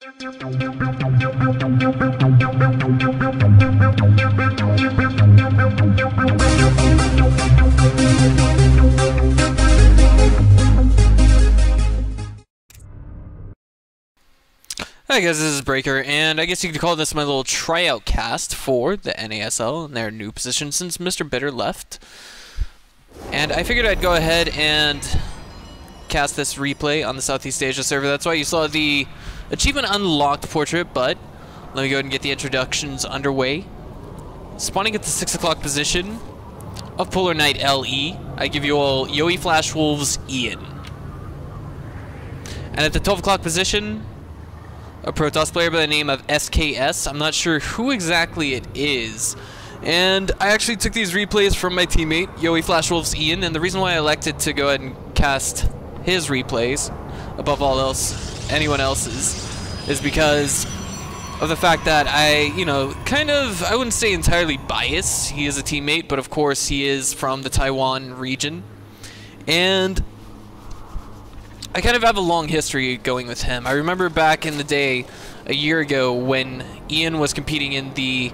Hi guys, this is Breaker, and I guess you could call this my little tryout cast for the NASL in their new position since Mr. Bitter left. And I figured I'd go ahead and cast this replay on the Southeast Asia server. That's why you saw the achievement unlocked portrait, but let me go ahead and get the introductions underway. Spawning at the 6 o'clock position of Polar Knight LE, I give you all yoeFWJoJo. And at the 12 o'clock position, a Protoss player by the name of SKS. I'm not sure who exactly it is. And I actually took these replays from my teammate, yoeFWJoJo, and the reason why I elected to go ahead and cast his replays above all else, anyone else's, is because of the fact that I wouldn't say entirely biased. He is a teammate, but of course he is from the Taiwan region. And I kind of have a long history going with him. I remember back in the day, a year ago, when Ian was competing in the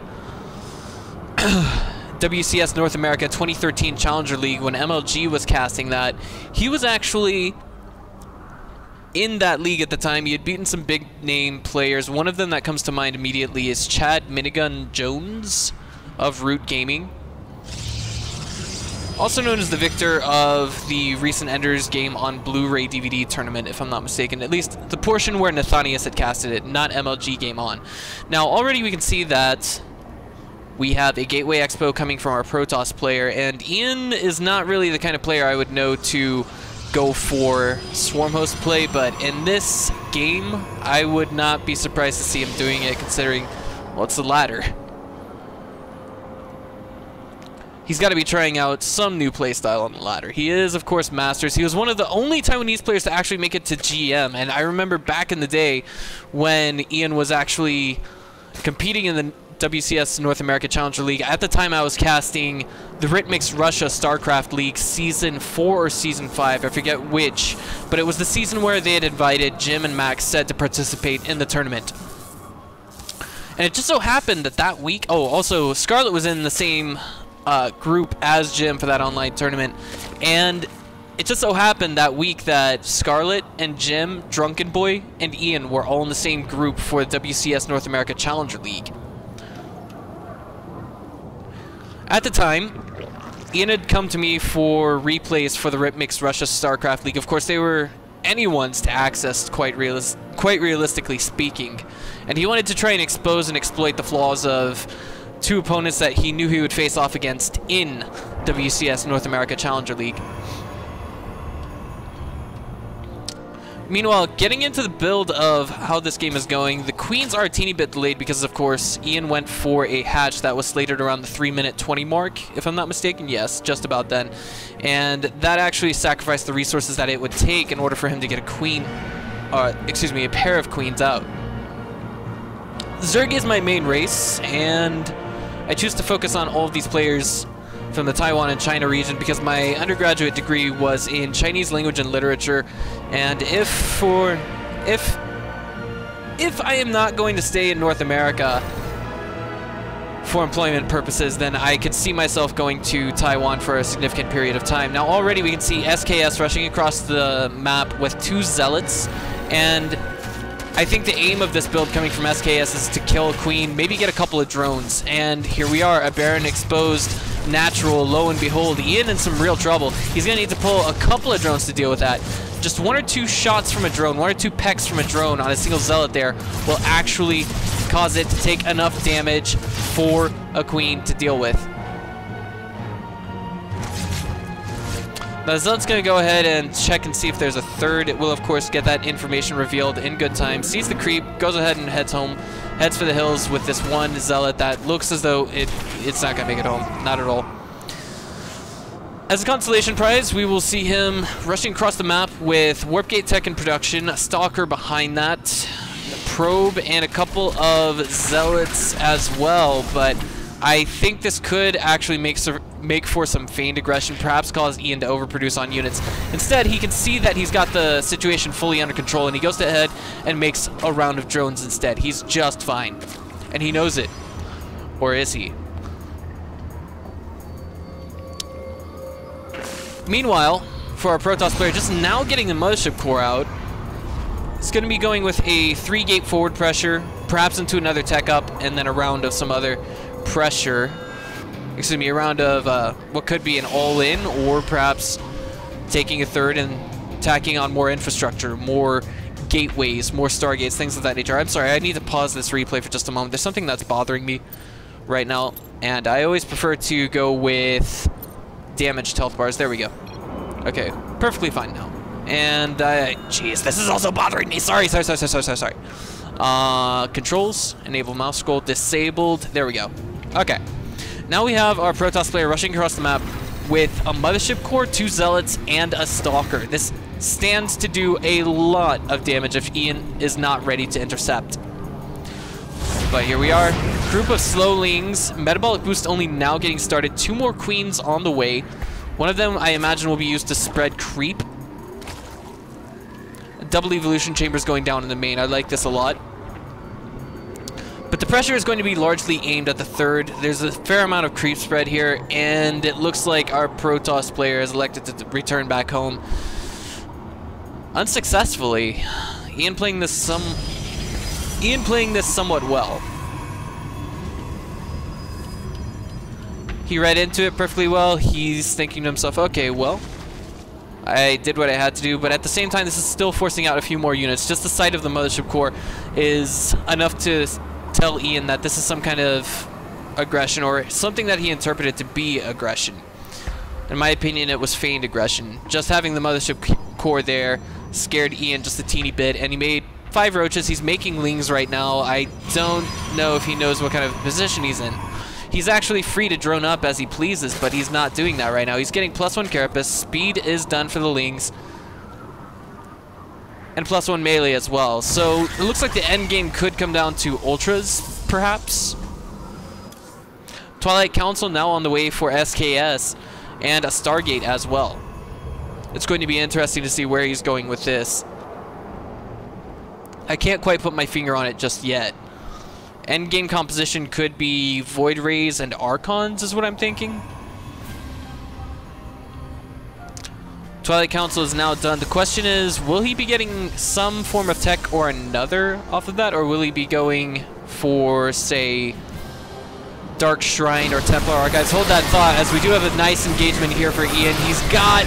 WCS North America 2013 Challenger League, when MLG was casting that, he was actually in that league at the time. He had beaten some big name players. One of them that comes to mind immediately is Chad Minigun Jones of Root Gaming, also known as the victor of the recent Enders game on Blu-ray DVD tournament, if I'm not mistaken. At least the portion where Nathanias had casted it, not MLG Game On. Now, already we can see that we have a Gateway Expo coming from our Protoss player, and Ian is not really the kind of player I would know to go for Swarm Host play, but in this game, I would not be surprised to see him doing it, considering, well, it's the ladder. He's got to be trying out some new playstyle on the ladder. He is, of course, Masters. He was one of the only Taiwanese players to actually make it to GM, and I remember back in the day when Ian was actually competing in the WCS North America Challenger League. At the time, I was casting the Ritmix Russia StarCraft League Season 4 or Season 5, I forget which, but it was the season where they had invited Jim and Max said to participate in the tournament. And it just so happened that that week, oh, also, Scarlet was in the same group as Jim for that online tournament, and it just so happened that week that Scarlet and Jim, Drunken Boy, and Ian were all in the same group for the WCS North America Challenger League. At the time, Ian had come to me for replays for the Ritmix Russia StarCraft League. Of course, they were anyone's to access, quite realistically speaking, and he wanted to try and expose and exploit the flaws of two opponents that he knew he would face off against in WCS North America Challenger League. Meanwhile, getting into the build of how this game is going, the queens are a teeny bit delayed because, of course, Ian went for a hatch that was slated around the 3-minute 20 mark, if I'm not mistaken. Yes, just about then. And that actually sacrificed the resources that it would take in order for him to get a queen, a pair of queens out. Zerg is my main race, and I choose to focus on all of these players from the Taiwan and China region because my undergraduate degree was in Chinese language and literature, and if I am not going to stay in North America for employment purposes, then I could see myself going to Taiwan for a significant period of time. Now already we can see SKS rushing across the map with 2 zealots, and I think the aim of this build coming from SKS is to kill a queen, maybe get a couple of drones, and here we are, a Baron exposed, natural, lo and behold, Ian in some real trouble. He's going to need to pull a couple of drones to deal with that. Just 1 or 2 shots from a drone, 1 or 2 pecks from a drone on a single zealot there will actually cause it to take enough damage for a queen to deal with. Now the zealot's going to go ahead and check and see if there's a third. It will, of course, get that information revealed in good time. Sees the creep, goes ahead and heads home, heads for the hills with this 1 zealot that looks as though it's not going to make it home. Not at all. As a consolation prize, we will see him rushing across the map with Warp Gate Tech in production, a Stalker behind that, a Probe, and a couple of Zealots as well. But I think this could actually make make for some feigned aggression, perhaps cause Ian to overproduce on units. Instead, he can see that he's got the situation fully under control, and he goes ahead and makes a round of drones instead. He's just fine, and he knows it. Or is he? Meanwhile, for our Protoss player, just now getting the Mothership Core out, it's going to be going with a 3-gate forward pressure, perhaps into another tech up, and then a round of some other pressure. Excuse me, a round of what could be an all-in, or perhaps taking a third and tacking on more infrastructure, more gateways, more stargates, things of that nature. I'm sorry, I need to pause this replay for just a moment. There's something that's bothering me right now, and I always prefer to go with damaged health bars. There we go. Okay, perfectly fine now. And, jeez, this is also bothering me. Sorry. Controls, enable mouse scroll, disabled. There we go. Okay. Now we have our Protoss player rushing across the map with a Mothership Core, 2 Zealots, and a Stalker. This stands to do a lot of damage if Ian is not ready to intercept. But here we are. Group of Slowlings. Metabolic boost only now getting started. 2 more Queens on the way. One of them, I imagine, will be used to spread creep. Double evolution chambers going down in the main. I like this a lot. But the pressure is going to be largely aimed at the third. There's a fair amount of creep spread here, and it looks like our Protoss player is elected to return back home unsuccessfully. Ian playing this somewhat well. He read into it perfectly well. He's thinking to himself, okay, well, I did what I had to do, but at the same time, this is still forcing out a few more units. Just the sight of the Mothership Core is enough to tell Ian that this is some kind of aggression, or something that he interpreted to be aggression. In my opinion, it was feigned aggression. Just having the Mothership Core there scared Ian just a teeny bit, and he made 5 roaches. He's making lings right now. I don't know if he knows what kind of position he's in. He's actually free to drone up as he pleases, but he's not doing that right now. He's getting +1 Carapace. Speed is done for the lings. And +1 melee as well. So it looks like the end game could come down to ultras, perhaps. Twilight Council now on the way for SKS, and a Stargate as well. It's going to be interesting to see where he's going with this. I can't quite put my finger on it just yet. Endgame composition could be Void Rays and Archons is what I'm thinking. Twilight Council is now done. The question is, will he be getting some form of tech or another off of that, or will he be going for, say, Dark Shrine or Templar Archives? Hold that thought, as we do have a nice engagement here for Ian. He's got...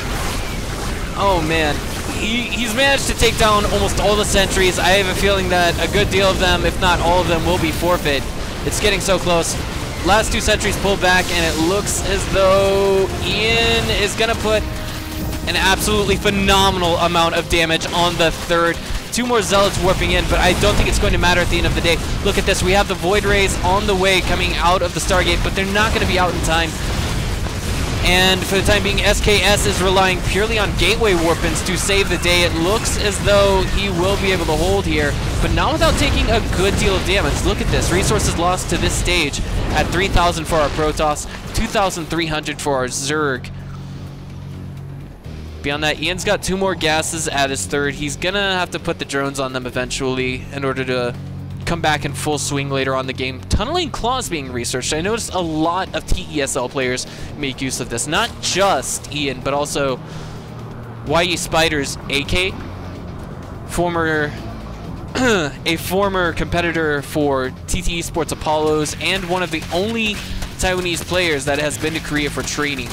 Oh, man. He's managed to take down almost all the sentries. I have a feeling that a good deal of them, if not all of them, will be forfeit. It's getting so close. Last 2 sentries pulled back, and it looks as though Ian is going to put an absolutely phenomenal amount of damage on the third. 2 more Zealots warping in, but I don't think it's going to matter at the end of the day. Look at this. We have the Void Rays on the way coming out of the Stargate, but they're not going to be out in time. And for the time being, SKS is relying purely on gateway warpins to save the day. It looks as though he will be able to hold here, but not without taking a good deal of damage. Look at this. Resources lost to this stage at 3,000 for our Protoss, 2,300 for our Zerg. Beyond that, Ian's got 2 more gases at his third. He's going to have to put the drones on them eventually in order to come back in full swing later on the game. Tunneling Claws being researched. I noticed a lot of TESL players make use of this. Not just Ian, but also YoeSpider's AK, a former competitor for TTE Sports Apollos, and one of the only Taiwanese players that has been to Korea for training.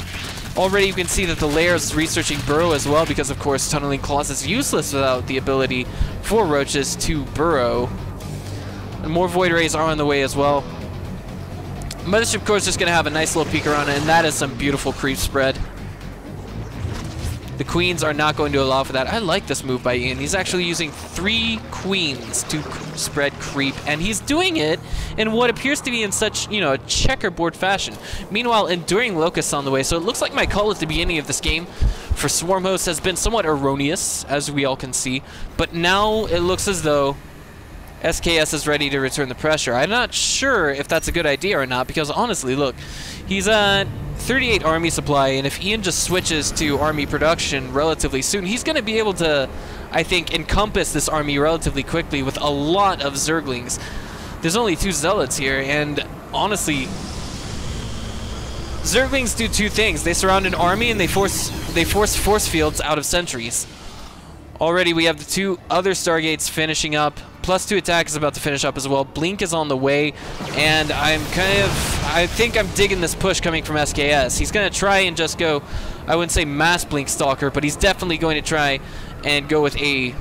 Already you can see that the layer is researching burrow as well, because of course Tunneling Claws is useless without the ability for roaches to burrow. And more Void Rays are on the way as well. Mothership Core is just going to have a nice little peek around it, and that is some beautiful creep spread. The Queens are not going to allow for that. I like this move by Ian. He's actually using 3 Queens to spread creep, and he's doing it in what appears to be in such, you know, a checkerboard fashion. Meanwhile, enduring locusts on the way, so it looks like my call at the beginning of this game for Swarm Host has been somewhat erroneous, as we all can see, but now it looks as though SKS is ready to return the pressure. I'm not sure if that's a good idea or not, because honestly, look, he's 38 army supply, and if Ian just switches to army production relatively soon, he's going to be able to, I think, encompass this army relatively quickly with a lot of Zerglings. There's only 2 Zealots here, and honestly, Zerglings do 2 things. They surround an army and they force force fields out of sentries. Already we have the 2 other Stargates finishing up. +2 attack is about to finish up as well. Blink is on the way, and I think I'm digging this push coming from SKS. He's going to try and just go, I wouldn't say mass Blink Stalker, but he's definitely going to try and go with a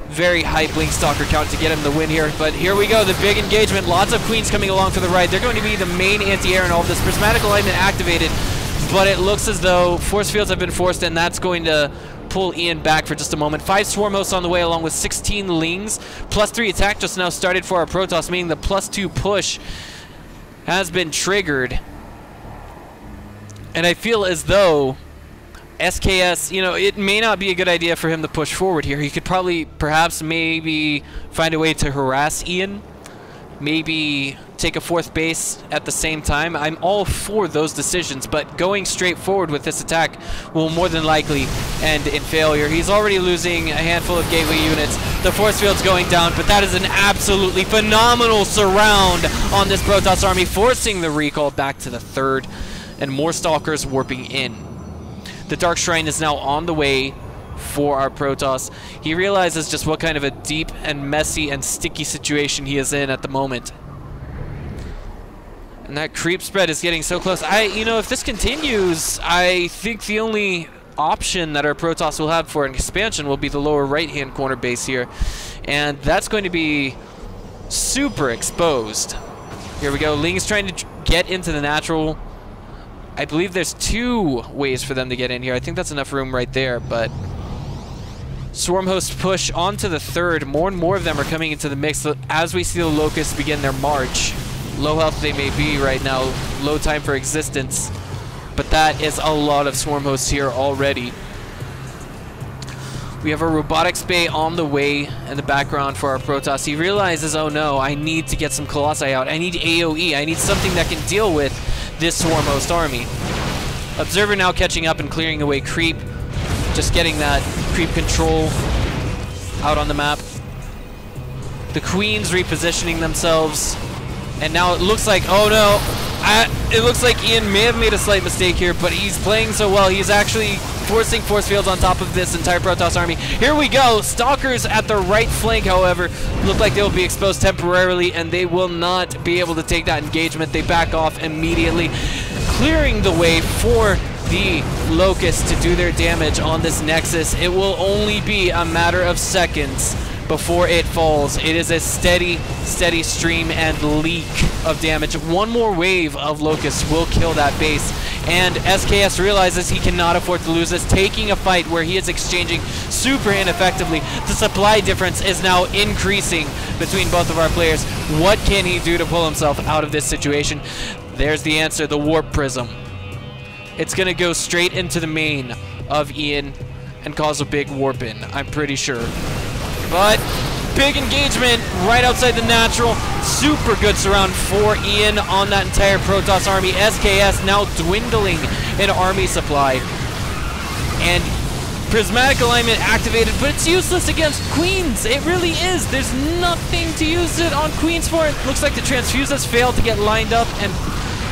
very high Blink Stalker count to get him the win here. But here we go, the big engagement. Lots of Queens coming along for the right. They're going to be the main anti-air in all of this. Prismatic Alignment activated, but it looks as though force fields have been forced, and that's going to pull Ian back for just a moment. 5 Swarm Hosts on the way, along with 16 Lings. +3 attack just now started for our Protoss, meaning the +2 push has been triggered. And I feel as though SKS, you know, it may not be a good idea for him to push forward here. He could probably, perhaps, maybe find a way to harass Ian. Maybe take a 4th base at the same time. I'm all for those decisions, but going straight forward with this attack will more than likely end in failure. He's already losing a handful of gateway units. The force field's going down, but that is an absolutely phenomenal surround on this Protoss army, forcing the recall back to the 3rd, and more Stalkers warping in. The Dark Shrine is now on the way for our Protoss. He realizes just what kind of a deep and messy and sticky situation he is in at the moment. And that creep spread is getting so close. You know, if this continues, I think the only option that our Protoss will have for an expansion will be the lower right-hand corner base here. And that's going to be super exposed. Here we go. Ling's trying to get into the natural. I believe there's 2 ways for them to get in here. I think that's enough room right there, but Swarm Host push onto the 3rd. More and more of them are coming into the mix as we see the Locusts begin their march. Low health they may be right now, low time for existence, but that is a lot of Swarm Hosts here already. We have a Robotics Bay on the way in the background for our Protoss. He realizes, oh no, I need to get some Colossi out. I need AoE. I need something that can deal with this Swarm Host army. Observer now catching up and clearing away creep. Just getting that creep control out on the map. The Queens repositioning themselves. And now it looks like, oh no, it looks like Ian may have made a slight mistake here, but he's playing so well. He's actually forcing force fields on top of this entire Protoss army. Here we go. Stalkers at the right flank, however, look like they will be exposed temporarily, and they will not be able to take that engagement. They back off immediately, clearing the way for the Locusts to do their damage on this Nexus. It will only be a matter of seconds before it falls. It is a steady stream and leak of damage. One more wave of Locusts will kill that base, and SKS realizes he cannot afford to lose this, taking a fight where he is exchanging super ineffectively. The supply difference is now increasing between both of our players. What can he do to pull himself out of this situation? There's the answer, the Warp Prism. It's gonna go straight into the main of Ian and cause a big warp in, I'm pretty sure. But big engagement right outside the natural. Super good surround for Ian on that entire Protoss army. SKS now dwindling in army supply. And Prismatic Alignment activated, but it's useless against Queens. It really is. There's nothing to use it on Queens for. It looks like the transfuses failed to get lined up and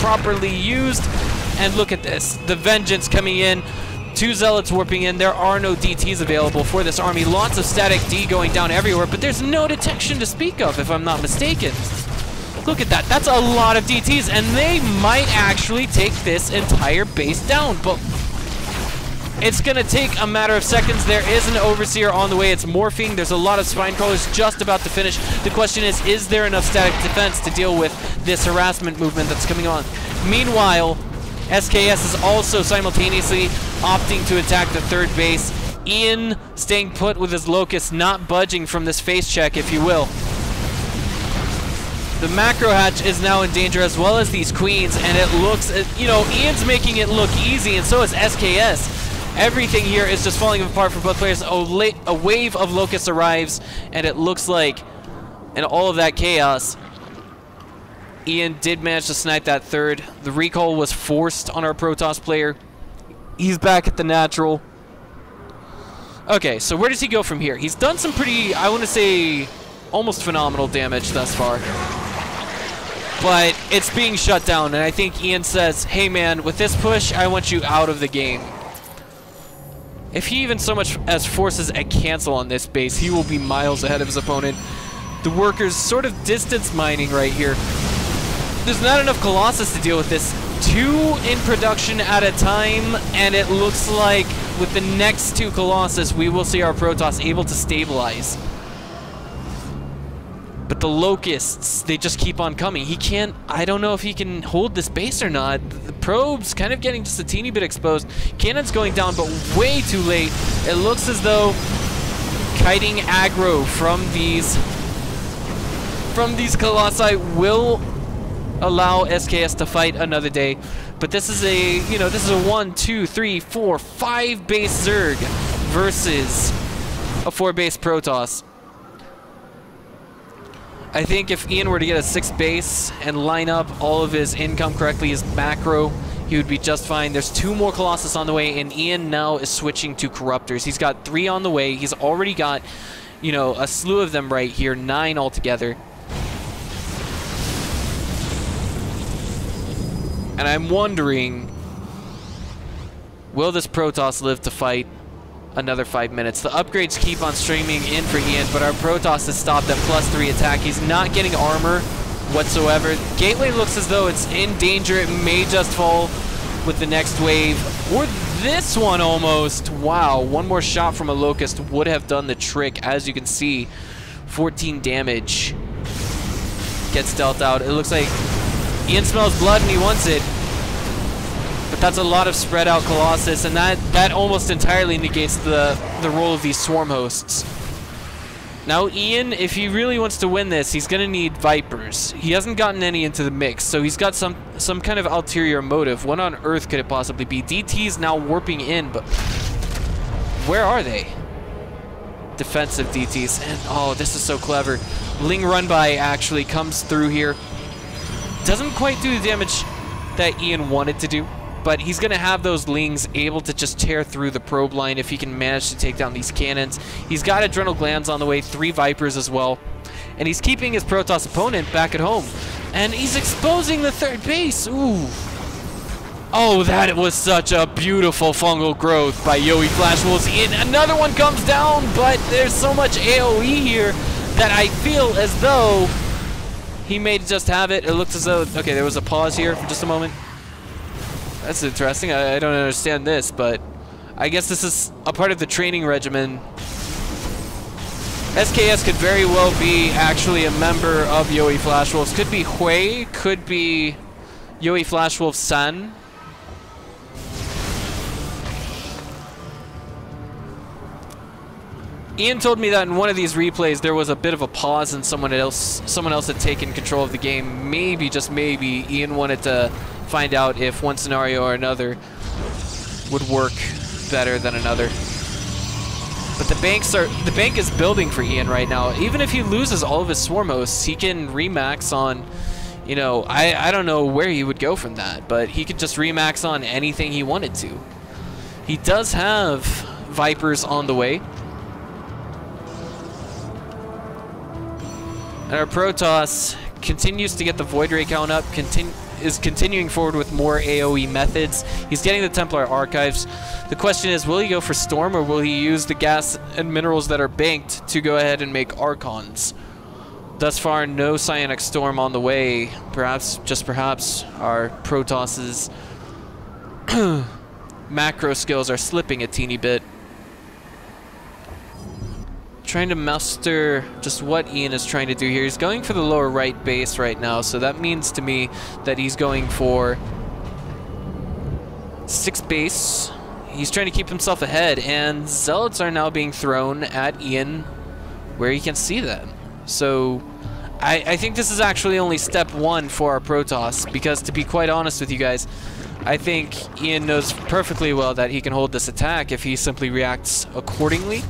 properly used. And look at this. The Vengeance coming in. 2 Zealots warping in. There are no DTs available for this army. Lots of static D going down everywhere, but there's no detection to speak of, if I'm not mistaken. Look at that. That's a lot of DTs, and they might actually take this entire base down, but it's going to take a matter of seconds. There is an Overseer on the way. It's morphing. There's a lot of Spine Crawlers just about to finish. The question is there enough static defense to deal with this harassment movement that's coming on? Meanwhile, SKS is also simultaneously opting to attack the 3rd base. Ian staying put with his Locust, not budging from this face check, if you will. The Macro Hatch is now in danger, as well as these Queens, and it looks, you know, Ian's making it look easy, and so is SKS. Everything here is just falling apart for both players. A wave of Locusts arrives, and it looks like, in all of that chaos, Ian did manage to snipe that third. The recall was forced on our Protoss player. He's back at the natural. Okay, so where does he go from here? He's done some pretty, I want to say, almost phenomenal damage thus far. But it's being shut down, and I think Ian says, hey man, with this push, I want you out of the game. If he even so much as forces a cancel on this base, he will be miles ahead of his opponent. The workers sort of distance mining right here. There's not enough Colossus to deal with this. 2 in production at a time, and it looks like with the next 2 Colossus, we will see our Protoss able to stabilize. But the Locusts, they just keep on coming. He can't, I don't know if he can hold this base or not. The probe's kind of getting just a teeny bit exposed. Cannon's going down, but way too late. It looks as though kiting aggro from these Colossi will allow SKS to fight another day. But this is a, you know, this is a 1, 2, 3, 4, 5 base Zerg versus a 4 base Protoss. I think if Ian were to get a 6 base and line up all of his income correctly, his macro, he would be just fine. There's 2 more Colossus on the way, and Ian now is switching to Corruptors. He's got 3 on the way. He's already got, you know, a slew of them right here, 9 altogether. And I'm wondering, will this Protoss live to fight another 5 minutes? The upgrades keep on streaming in for Ian, but our Protoss is stopped at +3 attack. He's not getting armor whatsoever. Gateway looks as though it's in danger. It may just fall with the next wave, or this one almost. Wow, one more shot from a Locust would have done the trick. As you can see, 14 damage gets dealt out. It looks like Ian smells blood and he wants it. But that's a lot of spread out Colossus, and that almost entirely negates the role of these swarm hosts. Now Ian, if he really wants to win this, he's going to need Vipers. He hasn't gotten any into the mix, so he's got some kind of ulterior motive. What on earth could it possibly be? DT's now warping in, but where are they? Defensive DTs, and oh, this is so clever. Ling Run-By actually comes through here. Doesn't quite do the damage that Ian wanted to do, but he's going to have those Lings able to just tear through the probe line if he can manage to take down these cannons. He's got Adrenal Glands on the way, 3 Vipers as well, and he's keeping his Protoss opponent back at home. And he's exposing the 3rd base. Ooh. Oh, that was such a beautiful fungal growth by yoeFWIan. Another one comes down, but there's so much AoE here that I feel as though he may just have it. It looks as though, okay, there was a pause here for just a moment. That's interesting. I don't understand this, but I guess this is a part of the training regimen. SKS could very well be actually a member of yoeFWIan. Could be Hui, could be yoeFWIan. Ian told me that in one of these replays there was a bit of a pause and someone else had taken control of the game. Maybe, just maybe, Ian wanted to find out if one scenario or another would work better than another. But the bank is building for Ian right now. Even if he loses all of his swarm hosts, he can remax on, you know, I don't know where he would go from that, but he could just remax on anything he wanted to. He does have Vipers on the way. And our Protoss continues to get the Void Ray count up, is continuing forward with more AoE methods. He's getting the Templar Archives. The question is, will he go for Storm, or will he use the gas and minerals that are banked to go ahead and make Archons? Thus far, no Psionic Storm on the way. Perhaps, just perhaps, our Protoss's macro skills are slipping a teeny bit. Trying to muster just what Ian is trying to do here. He's going for the lower right base right now, so that means to me that he's going for 6 base. He's trying to keep himself ahead, and Zealots are now being thrown at Ian where he can see them. So I think this is actually only step 1 for our Protoss, because to be quite honest with you guys, I think Ian knows perfectly well that he can hold this attack if he simply reacts accordingly.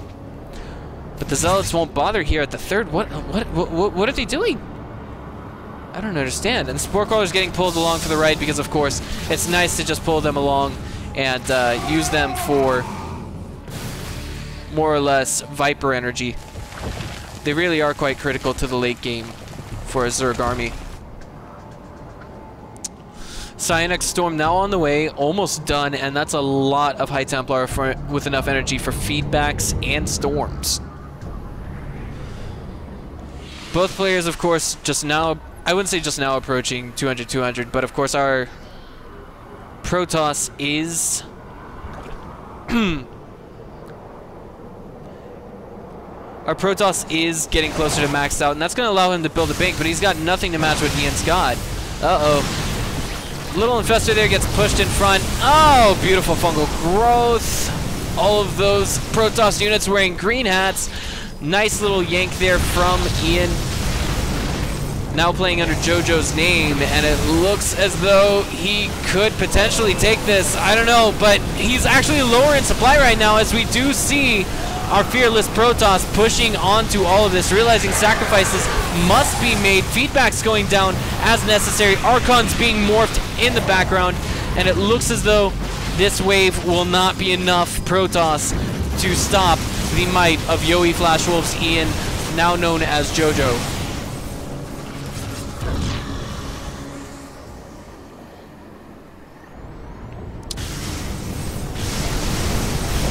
But the Zealots won't bother here at the 3rd. What are they doing? I don't understand. And Spore Crawler's getting pulled along for the right because, of course, it's nice to just pull them along and use them for more or less Viper energy. They really are quite critical to the late game for a Zerg army. Cyanix Storm now on the way, almost done, and that's a lot of High Templar with enough energy for feedbacks and storms. Both players, of course, just now, I wouldn't say just now approaching 200-200, but of course our Protoss is our Protoss is getting closer to maxed out, and that's going to allow him to build a bank, but he's got nothing to match what Ian's got. Uh-oh. Little Infestor there gets pushed in front. Oh, beautiful fungal growth. All of those Protoss units wearing green hats. Nice little yank there from Ian. Now playing under JoJo's name, and it looks as though he could potentially take this. I don't know, but he's actually lower in supply right now, as we do see our fearless Protoss pushing onto all of this, realizing sacrifices must be made. Feedback's going down as necessary. Archon's being morphed in the background, and it looks as though this wave will not be enough Protoss to stop the might of yoeFWJoJo's Ian, now known as JoJo.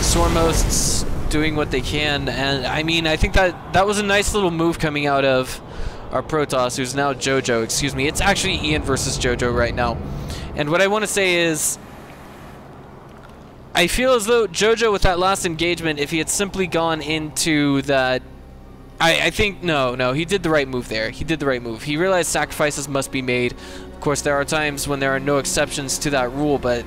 Swarmosts doing what they can, and I mean, I think that was a nice little move coming out of our Protoss, who's now JoJo, excuse me. It's actually Ian versus JoJo right now. And what I want to say is, I feel as though JoJo, with that last engagement, if he had simply gone into that, I think, no, he did the right move there. He did the right move. He realized sacrifices must be made. Of course, there are times when there are no exceptions to that rule, but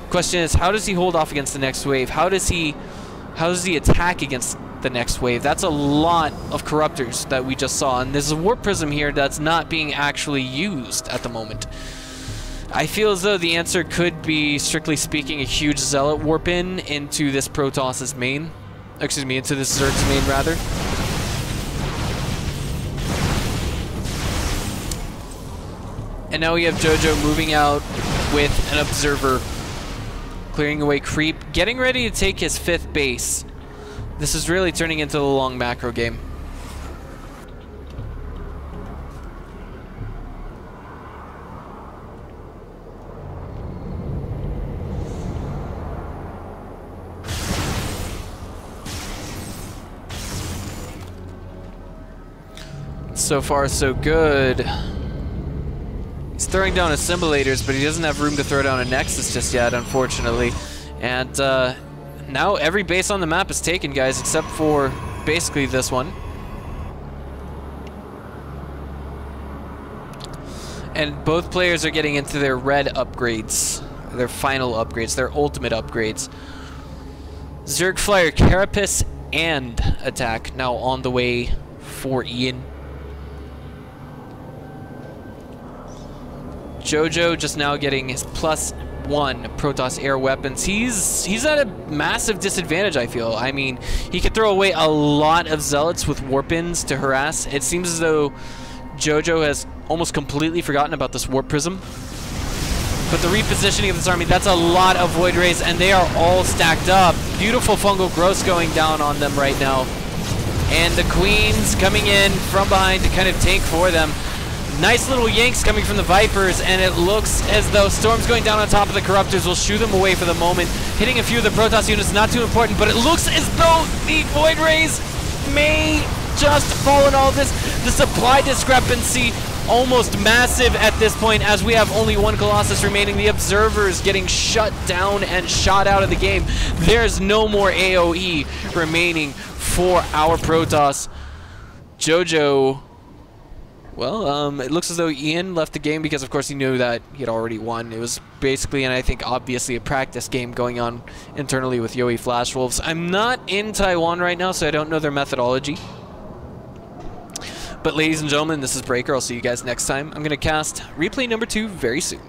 the question is, how does he hold off against the next wave? How does he attack against the next wave? That's a lot of corruptors that we just saw, and there's a warp prism here that's not being actually used at the moment. I feel as though the answer could be, strictly speaking, a huge Zealot warp into this Protoss's main. Excuse me, into this Zerg's main, rather. And now we have JoJo moving out with an Observer, clearing away creep, getting ready to take his 5th base. This is really turning into the long macro game. So far, so good. He's throwing down assimilators, but he doesn't have room to throw down a Nexus just yet, unfortunately. And now every base on the map is taken, guys, except for basically this one. And both players are getting into their red upgrades, their final upgrades, their ultimate upgrades. Zerg Flyer Carapace and Attack now on the way for Ian. JoJo just now getting his +1 Protoss air weapons. He's at a massive disadvantage, I feel. I mean, he could throw away a lot of Zealots with warp-ins to harass. It seems as though JoJo has almost completely forgotten about this warp prism. But the repositioning of this army, that's a lot of Void Rays, and they are all stacked up. Beautiful fungal growths going down on them right now. And the Queens coming in from behind to kind of tank for them. Nice little yanks coming from the Vipers, and it looks as though Storm's going down on top of the Corruptors will shoo them away for the moment. Hitting a few of the Protoss units, not too important, but it looks as though the Void Rays may just fall in all this. The supply discrepancy almost massive at this point, as we have only one Colossus remaining. The Observers getting shut down and shot out of the game. There's no more AoE remaining for our Protoss. JoJo, well, it looks as though Ian left the game because, of course, he knew that he had already won. It was basically, and I think obviously, a practice game going on internally with yoeFWJoJo. I'm not in Taiwan right now, so I don't know their methodology. But ladies and gentlemen, this is Breaker. I'll see you guys next time. I'm going to cast replay number 2 very soon.